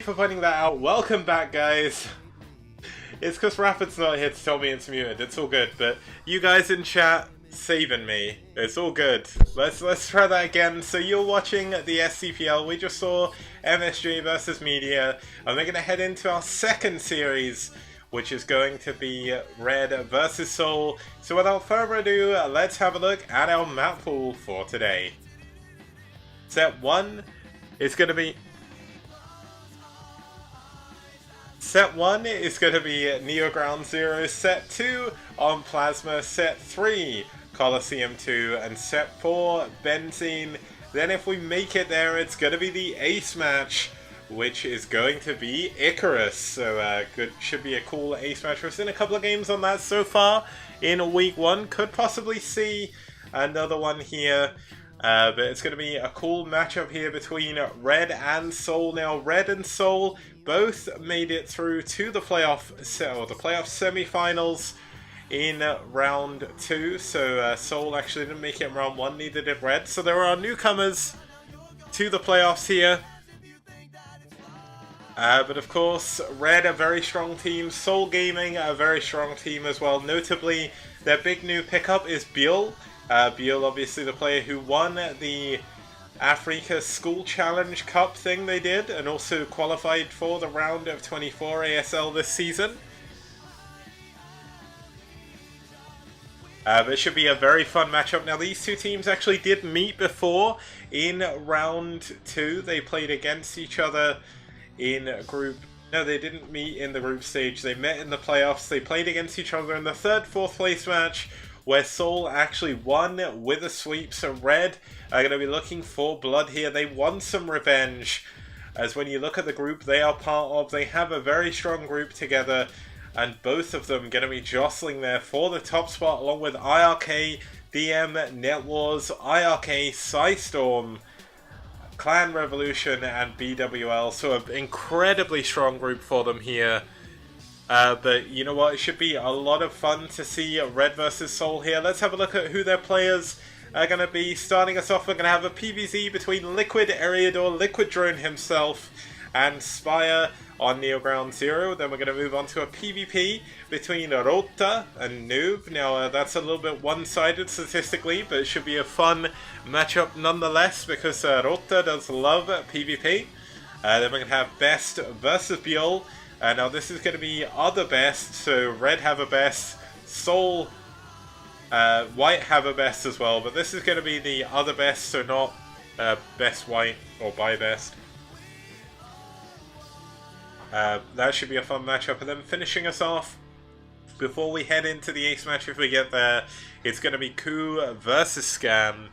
For pointing that out. Welcome back, guys. It's because Rapid's not here to tell me it's muted. It's all good, but you guys in chat saving me. It's all good. Let's try that again. So you're watching the STPL. We just saw MSG versus Media, and we're gonna head into our second series, which is going to be Red versus SouL. So without further ado, let's have a look at our map pool for today. Set 1 is going to be Neo Ground Zero, Set 2 on Plasma, Set 3 Coliseum 2, and Set 4 Benzene. Then if we make it there, it's going to be the ace match, which is going to be Icarus. So should be a cool ace match. We've seen a couple of games on that so far in week 1. Could possibly see another one here. But it's going to be a cool matchup here between Red and SouL. Now, Red and SouL both made it through to the playoff semi-finals in round 2. So SouL actually didn't make it in round 1, neither did Red. So there are newcomers to the playoffs here. But of course, Red, a very strong team. SouL Gaming, a very strong team as well. Notably, their big new pickup is Biel. Biel, obviously the player who won the Africa School Challenge Cup thing they did, and also qualified for the round of 24 ASL this season. But it should be a very fun matchup. Now, these two teams actually did meet before in round 2. They played against each other in group... No, they didn't meet in the group stage. They met in the playoffs. They played against each other in the 3rd, 4th place match, where SouL actually won with a sweep. So Red are going to be looking for blood here. They want some revenge, as when you look at the group they are part of, they have a very strong group together, and both of them going to be jostling there for the top spot, along with IRK, DM, NetWars, IRK, Psystorm, Clan Revolution, and BWL. So an incredibly strong group for them here. But you know what, it should be a lot of fun to see Red versus SouL here. Let's have a look at who their players are going to be. Starting us off, we're going to have a PvZ between Liquid, Eriador, Liquid Drone himself, and Spire on Neo Ground Zero. Then we're going to move on to a PvP between Rota and Noob. Now that's a little bit one-sided statistically, but it should be a fun matchup nonetheless, because Rota does love PvP. Then we're going to have Best versus Biel. Now this is going to be other best, so Red have a best, SouL, White have a best as well, but this is going to be the other best, so not best White or by best. That should be a fun matchup, and then finishing us off, before we head into the ace match if we get there, it's going to be Ku versus Scan.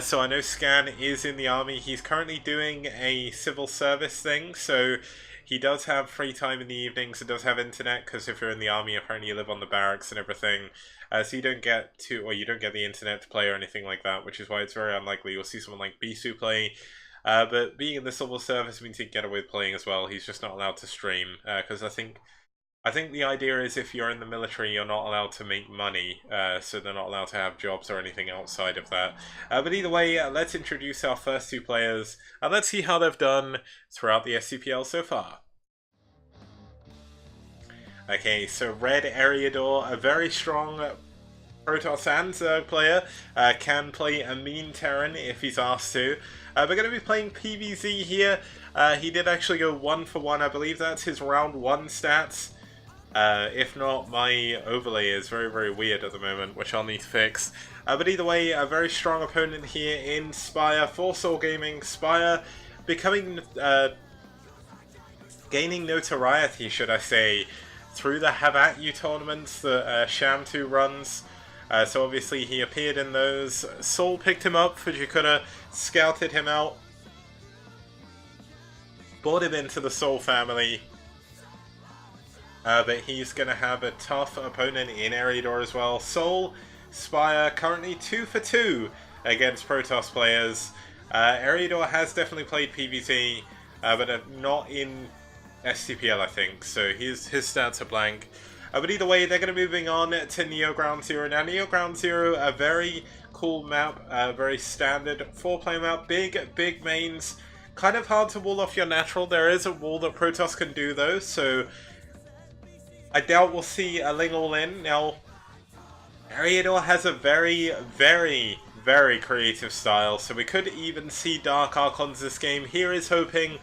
So I know Scan is in the army. He's currently doing a civil service thing, so he does have free time in the evenings and does have internet, because if you're in the army, apparently you live on the barracks and everything. So you don't get you don't get the internet to play or anything like that, which is why it's very unlikely you'll see someone like Bisu play. But being in the civil service means he can get away with playing as well. He's just not allowed to stream, because I think the idea is if you're in the military, you're not allowed to make money, so they're not allowed to have jobs or anything outside of that. But either way, let's introduce our first two players, and let's see how they've done throughout the STPL so far. Okay, so Red Eriador, a very strong Protoss and Zerg player, can play a mean Terran if he's asked to. We're going to be playing PvZ here. He did actually go 1-for-1, I believe that's his round 1 stats. If not, my overlay is very, very weird at the moment, which I'll need to fix. But either way, a very strong opponent here in Spire for SouL Gaming. Spire becoming, gaining notoriety, should I say, through the Have At You tournaments that Shamtu runs. So obviously he appeared in those. SouL picked him up, Fujikura scouted him out, brought him into the SouL family. But he's going to have a tough opponent in Eriador as well. SouL, Spire, currently 2-for-2 against Protoss players. Eriador has definitely played PvZ, but not in STPL, I think, so his stats are blank. But either way, they're going to be moving on to Neo Ground Zero. Now, Neo Ground Zero, a very cool map, very standard 4-player map, big mains, Kind of hard to wall off your natural. There is a wall that Protoss can do though, so I doubt we'll see a Ling all-in. Now, Eriador has a very, very, very creative style, so we could even see Dark Archons this game. Here is hoping,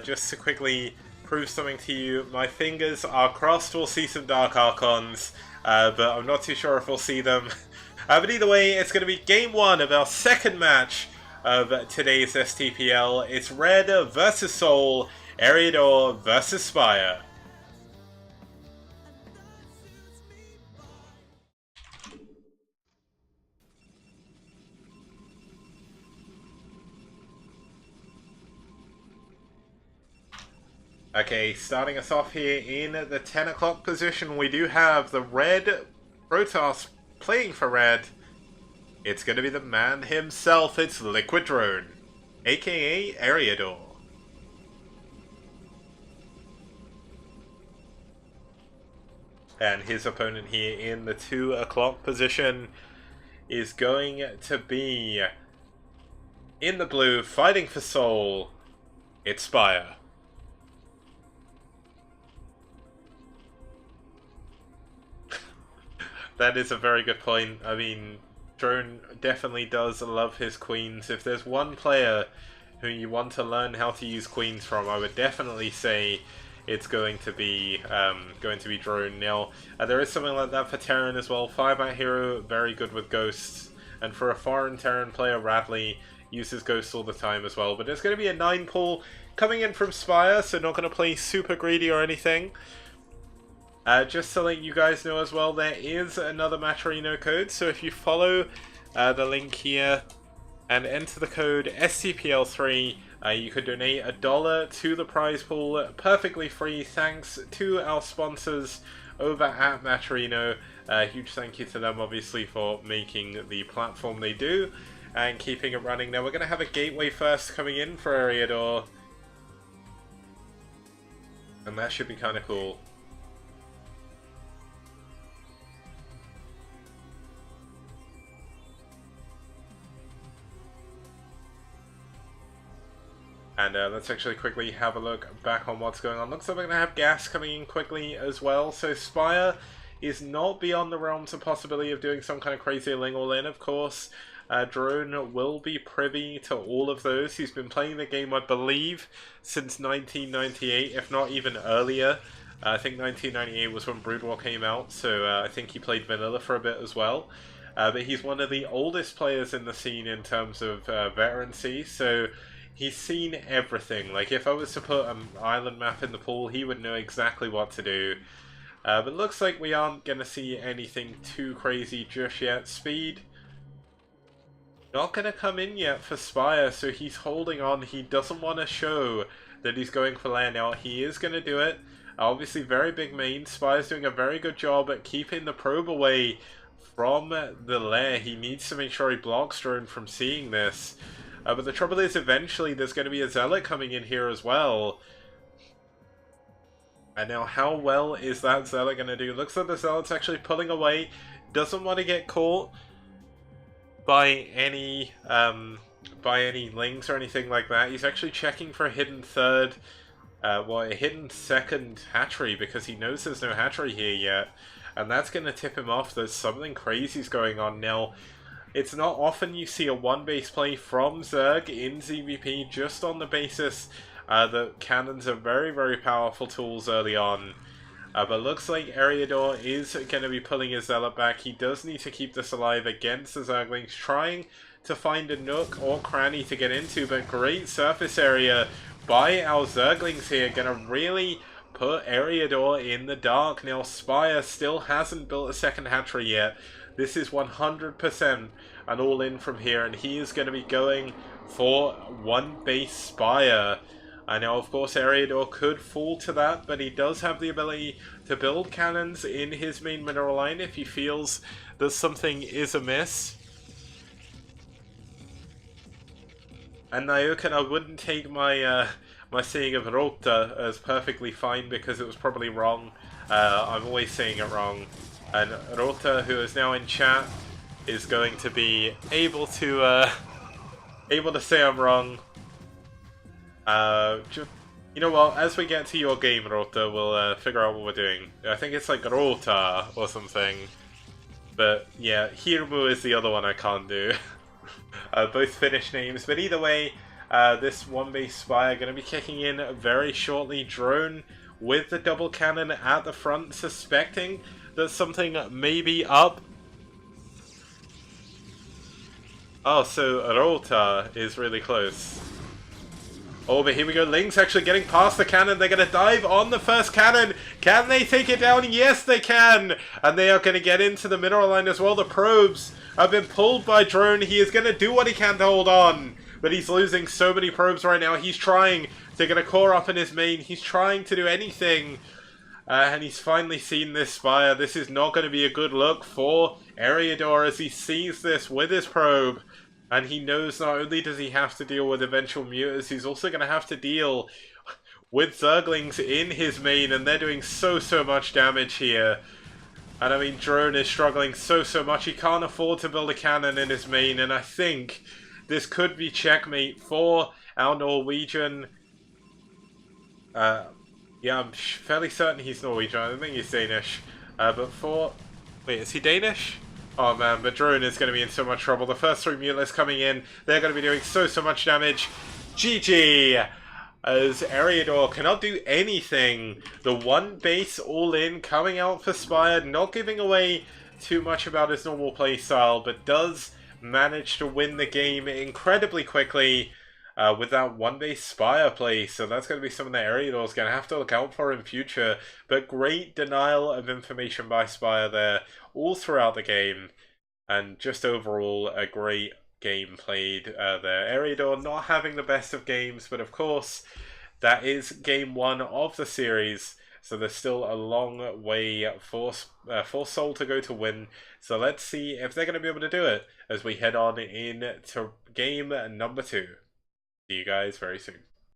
just to quickly prove something to you, my fingers are crossed we'll see some Dark Archons, but I'm not too sure if we'll see them. But either way, it's going to be game 1 of our second match of today's STPL. It's Red versus SouL, Eriador versus Spire. Okay, starting us off here in the 10 o'clock position, we do have the Red Protoss playing for Red. It's going to be the man himself, it's Liquid Drone, aka Eriador. And his opponent here in the 2 o'clock position is going to be, in the blue, fighting for SouL, it's Spire. That is a very good point. I mean, Drone definitely does love his queens. If there's one player who you want to learn how to use queens from, I would definitely say it's going to be Drone. Now, there is something like that for Terran as well. Firebat hero, very good with ghosts, and for a foreign Terran player, Radley uses ghosts all the time as well. But it's going to be a 9 pull coming in from Spire, so not going to play super greedy or anything. Just to let you guys know as well, there is another Matcherino code, so if you follow the link here and enter the code STPL3, you could donate $1 to the prize pool, perfectly free, thanks to our sponsors over at Matcherino. Huge thank you to them, obviously, for making the platform they do and keeping it running. Now, we're going to have a gateway first coming in for Eriador, and that should be kind of cool. And let's actually quickly have a look back on what's going on. Looks like we're going to have gas coming in quickly as well. So Spire is not beyond the realms of possibility of doing some kind of crazy Ling all-in, of course. Drone will be privy to all of those. He's been playing the game, I believe, since 1998, if not even earlier. I think 1998 was when Brood War came out, so I think he played Vanilla for a bit as well. But he's one of the oldest players in the scene in terms of veterancy, so he's seen everything. Like, if I was to put an island map in the pool, he would know exactly what to do. But looks like we aren't going to see anything too crazy just yet. Speed, not going to come in yet for Spire, so he's holding on. He doesn't want to show that he's going for lair. Now, he is going to do it. Obviously, very big main. Spire's doing a very good job at keeping the probe away from the lair. He needs to make sure he blocks Drone from seeing this. But the trouble is, eventually there's going to be a Zealot coming in here as well. And now, how well is that Zealot going to do? Looks like the Zealot's actually pulling away. Doesn't want to get caught by any lings or anything like that. He's actually checking for a hidden third, a hidden second hatchery, because he knows there's no hatchery here yet. And that's going to tip him off that something crazy's going on now. It's not often you see a one-base play from Zerg in ZVP just on the basis that cannons are very, very powerful tools early on. But looks like Eriador is going to be pulling his Zealot back. He does need to keep this alive against the Zerglings, trying to find a nook or cranny to get into, but great surface area by our Zerglings here. Going to really put Eriador in the dark. Now, Spire still hasn't built a second hatchery yet. This is 100% an all-in from here, and he is going to be going for one base Spire. I know, of course, Eriador could fall to that, but he does have the ability to build cannons in his main mineral line if he feels that something is amiss. And Nyokan, I wouldn't take my my saying of Rota as perfectly fine, because it was probably wrong. I'm always saying it wrong. And Rota, who is now in chat, is going to be able to say I'm wrong Just, you know what, as we get to your game, Rota, we'll figure out what we're doing. I think it's like Rota or something. But yeah, Hirmu is the other one I can't do. Both Finnish names, but either way, this one base Spire going to be kicking in very shortly. Drone with the double cannon at the front, suspecting that something may be up. Oh, so Rota is really close. Oh, but here we go. Ling's actually getting past the cannon. They're going to dive on the first cannon. Can they take it down? Yes, they can. And they are going to get into the mineral line as well. The probes have been pulled by Drone. He is going to do what he can to hold on. But he's losing so many probes right now. He's trying to get a core up in his main. He's trying to do anything. And he's finally seen this Spire. This is not going to be a good look for Eriador as he sees this with his probe. And he knows not only does he have to deal with eventual muters, he's also going to have to deal with Zerglings in his main, and they're doing so much damage here. And I mean, Drone is struggling so much, he can't afford to build a cannon in his main, and I think this could be checkmate for our Norwegian. Yeah, I'm fairly certain he's Norwegian, I don't think he's Danish. But for... Wait, is he Danish? Oh man, but Drone is going to be in so much trouble. The first 3 mutants coming in, they're going to be doing so much damage. GG! As Eriador cannot do anything. The one base all in coming out for Spire, not giving away too much about his normal playstyle, but does manage to win the game incredibly quickly with that one base Spire play. So that's going to be something that Eriador's going to have to look out for in future. But great denial of information by Spire there all throughout the game, and just overall a great game played there. Eriador not having the best of games, but of course that is game 1 of the series, so there's still a long way for SouL to go to win. So let's see if they're going to be able to do it as we head on into game number 2. See you guys very soon.